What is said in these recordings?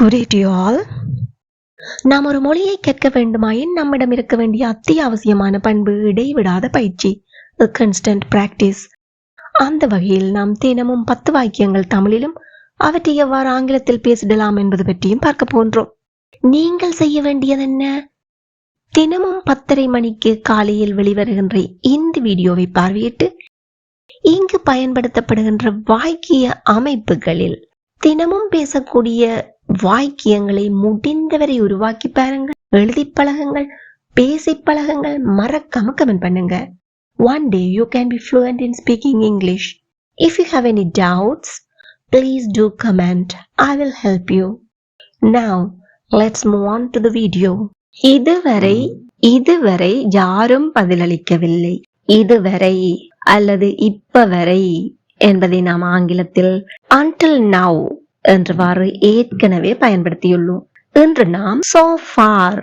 Good day to you all. நாம் ஒரு மொழியை கற்க வேண்டுமாயின் நம்மிடம் இருக்க வேண்டிய அத்தியாவசியமான பண்பு இடைவிடாத பயிற்சி, a constant practice. அந்த வகையில் நாம் தினமும் 10 வாக்கியங்கள் தமிழிலும் அவற்றை எவ்வாறு ஆங்கிலத்தில் பேசிடலாம் என்பது பற்றியும் பார்க்க போன்றோம். நீங்கள் செய்ய வேண்டியது என்ன? தினமும் 10:30 மணிக்கு காலையில் வெளிவருகின்ற இந்த வீடியோவை பார்வையிட்டு இங்கு பயன்படுத்தப்படுகின்ற வாக்கிய அமைப்புகளில் தினமும் பேசக்கூடிய வாக்கியங்களை முடிந்தவரை உருவாக்கி பாருங்கள், எழுதி பழகுங்கள், பேசி பழகுங்கள், மறக்காம கமெண்ட் பண்ணுங்க. One day you can be fluent in speaking English. If you have any doubts, please do comment. I will help you. Now, let's move on to the video. இதுவரை யாரும் பதிலளிக்கவில்லை. இதுவரை அல்லது இப்பவரை என்பதை நாம் ஆங்கிலத்தில் until now என்றவாறு ஏற்கனவே பயன்படுத்தியுள்ளோம். இன்று நாம் so far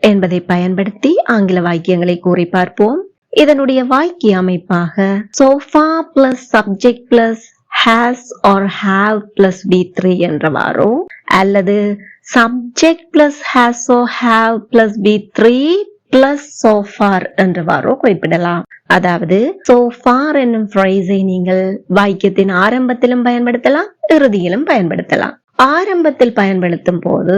என்பதை பயன்படுத்தி ஆங்கில வாக்கியங்களை கூறி பார்ப்போம். இதனுடைய வாக்கிய அமைப்பாக so far plus subject plus has or have plus V3 என்றவாறோ அல்லது subject plus has or have plus V3 plus so far என்றவாறோ குறிப்பிடலாம். அதாவது so far என்னும் phrase-ஐ நீங்கள் வாக்கியத்தின் ஆரம்பத்திலும் பயன்படுத்தலாம், இறுதியிலும் பயன்படுத்தலாம். ஆரம்பத்தில் பயன்படுத்தும் போது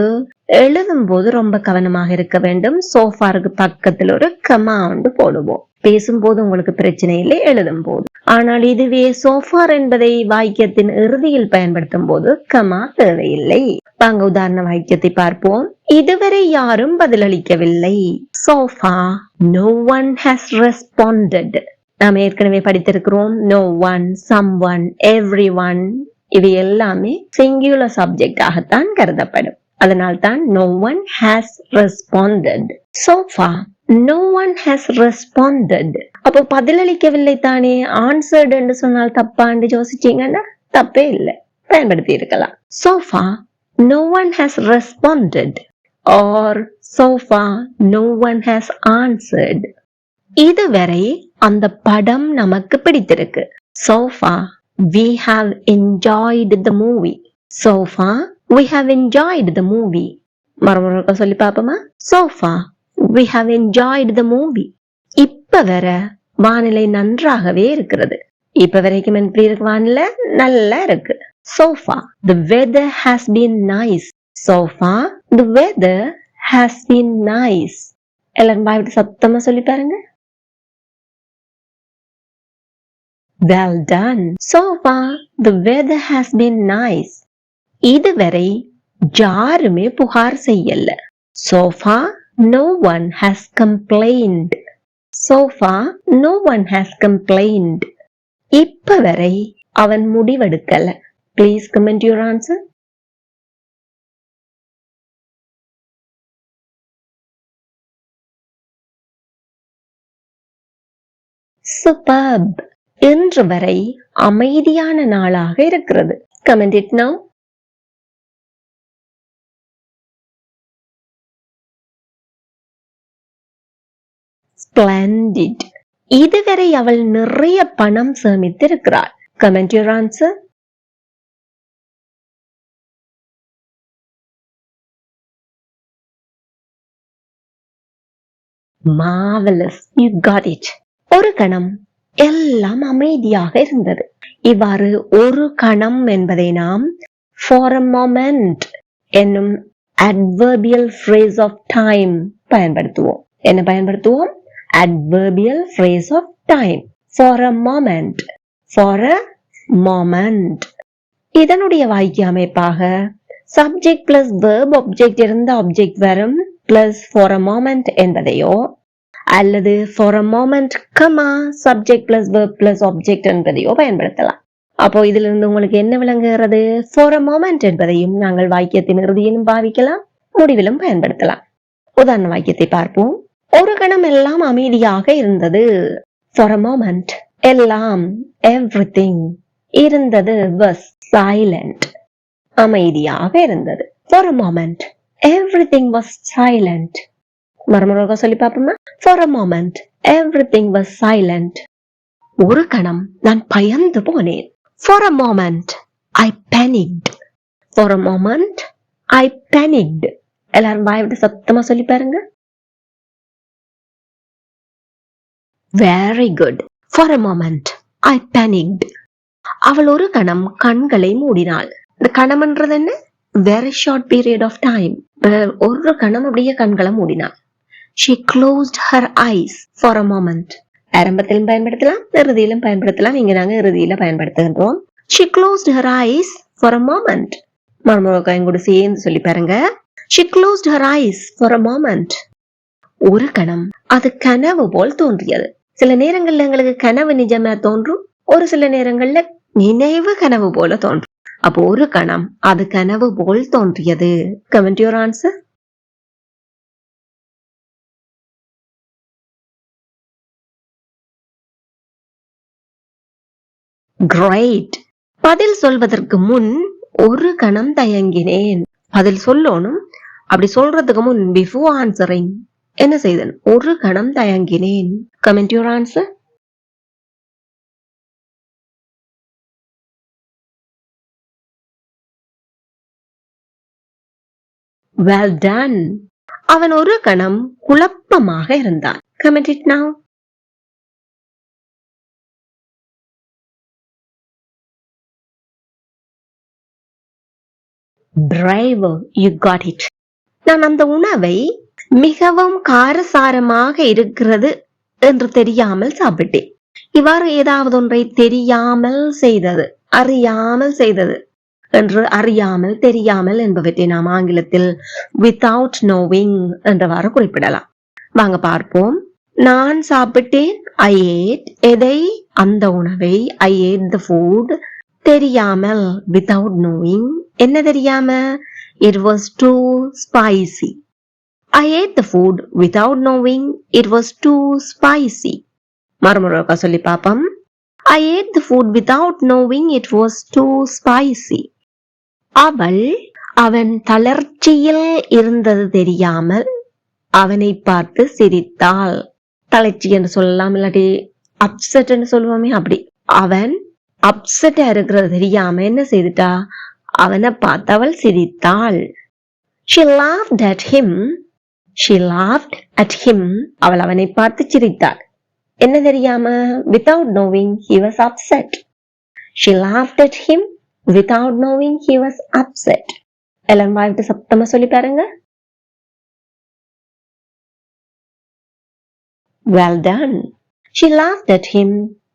எழுதும் போது ரொம்ப கவனமாக இருக்க வேண்டும். so farக்கு பக்கத்தில் ஒரு கமா ஒன்று போடுவோம். பேசும்போது உங்களுக்கு பிரச்சனை இல்லை, எழுதும் போது. ஆனால் இதுவே so far என்பதை வாக்கியத்தின் இறுதியில் பயன்படுத்தும் போது கமா தேவையில்லை. வாங்க உதாரண வாக்கியத்தை பார்ப்போம். இதுவரை யாரும் பதிலளிக்கவில்லை. So far no one has responded. நாம் ஏற்கனவே படித்திருக்கிறோம். no one, someone, everyone இவை எல்லாமே சிங்குலர் சப்ஜெக்ட் ஆகத்தான் கருதப்படும். அதனால் தான் no one has responded. So far no one has responded. அப்போ பதிலளிக்கவில்லை தானே, answered என்று சொன்னால் தப்பாண்டு யோசிச்சீங்கன்னா தப்பே இல்லை, பயன்படுத்தி இருக்கலாம். So far no one has responded or so far no one has answered. இதுவரை அந்த படம் நமக்கு பிடித்திருக்கு. So far we have enjoyed the movie. So far we have enjoyed the movie. மறுமுறை சொல்லி பாப்போமா? So far we have enjoyed the movie. இப்ப வர வானிலை நன்றாகவே இருக்கிறது. இப்ப வரைக்கும் எப்படி இருக்கு வானிலை? நல்லா இருக்கு. So far the weather has been nice. So far the weather has been nice. எல்லாரும் வாய்விட்டு சத்தமா சொல்லி பாருங்க. Well done. So far the weather has been nice. இதுவரை யாருமே புகார் செய்யல. So far no one has complained. So far no one has complained. இப்ப வரை அவன் முடிவெடுக்கல. Please comment your answer. Superb. இன்று வரை அமைதியான நாளாக இருக்கிறது. Comment it now. Splendid. இதுவரை அவள் நிறைய பணம் சேமித்திருக்கிறாள். Comment your answer. Marvelous. You got it. ஒரு கணம் எல்லாம் அமைதியாக இருந்தது. இவ்வாறு ஒரு கணம் என்பதை நாம் for a moment என்னும் adverbial phrase of time பயன்படுத்துவோம். என்ன பயன்படுத்துவோம்? Adverbial phrase of time. For a moment. For a moment. இதனுடைய வாக்கிய அமைப்பாக subject plus verb object இருந்த object வரும் plus for a moment என்பதையோ அல்லது for a moment comma subject plus verb plus object என்பதையோ பயன்படுத்தலாம். அப்போ இதிலிருந்து உங்களுக்கு என்ன விளங்குகிறது? for a moment என்பதையும் நாங்கள் வாக்கியத்தின் இறுதியிலும் பாவிக்கலாம், முடிவிலும் பயன்படுத்தலாம். உதாரண வாக்கியத்தை பார்ப்போம். ஒரு கணம் எல்லாம் அமைதியாக இருந்தது. for a moment எல்லாம் everything இருந்தது was silent. அமைதியாக இருந்தது. for a moment everything was silent. மறுமுறை சொல்லி பாப்போமா? For a moment everything was silent. ஒரு கணம் நான் பயந்து போனேன். For a moment I panicked. For a moment I panicked. எல்லாரும் வாய் விட்டு சத்தமா சொல்லி பாருங்க. Very good. For a moment, I panicked. அவள் ஒரு கணம் கண்களை மூடினாள். இந்த கணம்ன்றது என்ன? Very short period of time. ஒரு கணம் அப்படியே கண்களை மூடினாள். She closed her eyes for a moment. ஆரம்பத்திலும் பயன்படுத்தலாம், இறுதியிலும் பயன்படுத்தலாம். இங்க நாங்க இறுதியில பயன்படுத்துகின்றோம். She closed her eyes for a moment. மறுமுறை கூட சேர்ந்து சொல்லி பாருங்க. She closed her eyes for a moment. ஒரு கணம் அது கனவு போல் தோன்றியது. சில நேரங்கள்ல எங்களுக்கு கனவு நிஜமா தோன்றும், ஒரு சில நேரங்கள்ல நினைவு கனவு போல தோன்றும். அப்போ ஒரு கணம் அது கனவு போல் தோன்றியது. Comment your answer. Great. பதில் சொல்வதற்கு முன் ஒரு கணம் தயங்கினேன். பதில் சொல்லணும். அப்படி சொல்றதுக்கு முன் before answering என்ன செய்தேன்? ஒரு கணம் தயங்கினேன். Comment your answer. Well done. அவன் ஒரு கணம் குழப்பமாக இருந்தான். Comment it now. Brave. You got it. நான் அந்த உணவை மிகவும் காரசாரமாக இருக்கிறது என்று தெரியாமல் சாப்பிட்டேன். இவ்வாறு ஏதாவது ஒன்றை தெரியாமல் செய்தது, அறியாமல் செய்தது என்று அறியாமல், தெரியாமல் என்பவற்றை நாம் ஆங்கிலத்தில் without knowing என்றவாறு குறிப்பிடலாம். வாங்க பார்ப்போம். நான் சாப்பிட்டேன். I ate. எதை? அந்த உணவை. I ate the food. தெரியாமல் without knowing. என்ன தெரியாம? It was too spicy. I ate the food without knowing it was too spicy. மறுமுறை சொல்லி பாப்போம். I ate the food without knowing it was too spicy. அவன் தளர்ச்சியில் இருந்தது தெரியாமல் அவனை பார்த்து சிரித்தாள். தளர்ச்சி என்று சொல்லலாம், இல்லாட்டி அப்செட் என்று சொல்லுவோமே அப்படி. அவன் அப்செட்டா இருக்கிறது தெரியாம என்ன செய்துட்டா? அவனை பார்த்து அவள் சிரித்தாள். She laughed at him. She laughed at him. அவள் அவனை பார்த்து சிரித்தாள். என்ன தெரியாம? Without knowing he was upset. She laughed at him without knowing he was upset. எல்லாரும் வாய்விட்டு சத்தமா சொல்லி பாருங்க. Well done. She laughed at him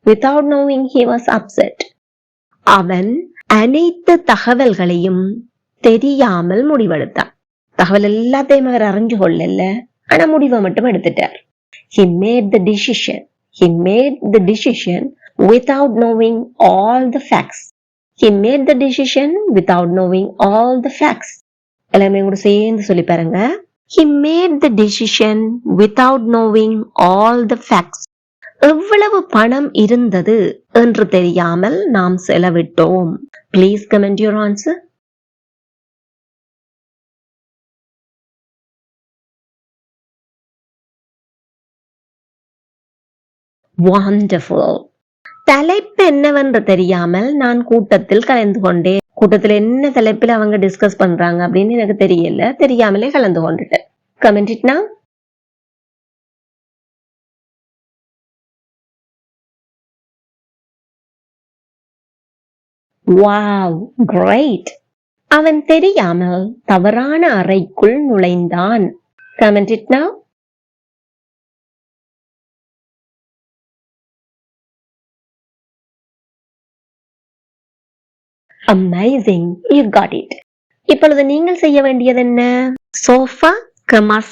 without knowing he was upset. அவன் அனைத்து தகவல்களையும் தெரியாமல் முடிவெடுத்தான். தகவல் எல்லாத்தையும் அவர் அறிஞ்சு கொள்ளல, ஆனா முடிவை மட்டும் எடுத்துட்டார். He made the decision. He made the decision without knowing all the facts. He made the decision without knowing all the facts. எல்லாமே கூட சேர்ந்து சொல்லி பாருங்க. He made the decision without knowing all the facts. எவ்வளவு பணம் இருந்தது என்று தெரியாமல் நாம் செலவிட்டோம். Please comment your answer. Wonderful. தலைப்பு என்னவென்று தெரியாமல் நான் கூட்டத்தில் கலந்து கொண்டேன். கூட்டத்தில் என்ன தலைப்பில் அவங்க டிஸ்கஸ் பண்றாங்க அப்படின்னு எனக்கு தெரியல, தெரியாமலே கலந்து கொண்டுட்டேன். Comment it now. Wow, great. அவன் தெரியாமல் தவறான அறைக்குள் நுழைந்தான். Comment it now. Amazing, you got it. இப்பொழுது நீங்கள் செய்ய வேண்டியது என்ன? sofa,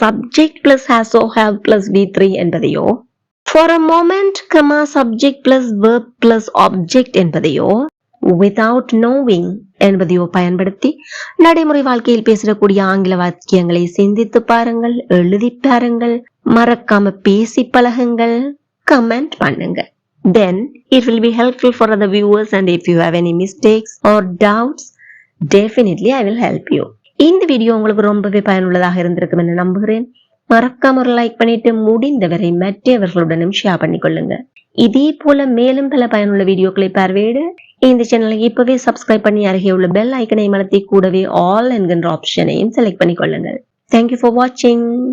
subject plus has or have plus V3 என்பதையோ, for a moment, subject plus verb plus object என்பதையோ, without knowing என்பதையோ பயன்படுத்தி நடைமுறை வாழ்க்கையில் பேசக்கூடிய ஆங்கில வாக்கியங்களை சிந்தித்து பாருங்கள், எழுதி பாருங்கள், மறக்காம பேசி பழகுங்கள், கமெண்ட் பண்ணுங்க. Then it will be helpful for other viewers, and if you have any mistakes or doubts, definitely I will help you. இந்த வீடியோ உங்களுக்கு ரொம்பவே பயனுள்ளதாக இருந்திருக்கும் என்று நம்புகிறேன். மறக்காம ஒரு லைக் பண்ணிட்டு முடிந்தவரை மற்றவர்களுடனும் ஷேர் பண்ணிக்கொள்ளுங்க. இதே போல மேலும் பல பயனுள்ள வீடியோக்களை பார்வையிட இந்த சேனலை இப்பவே சப்ஸ்கிரைப் பண்ணி அருகே உள்ள பெல் ஐக்கனை அழுத்தி கூடவே ஆல் என்கின்ற ஆப்ஷனையும் select பண்ணிக்கொள்ளுங்கள். Thank you for watching.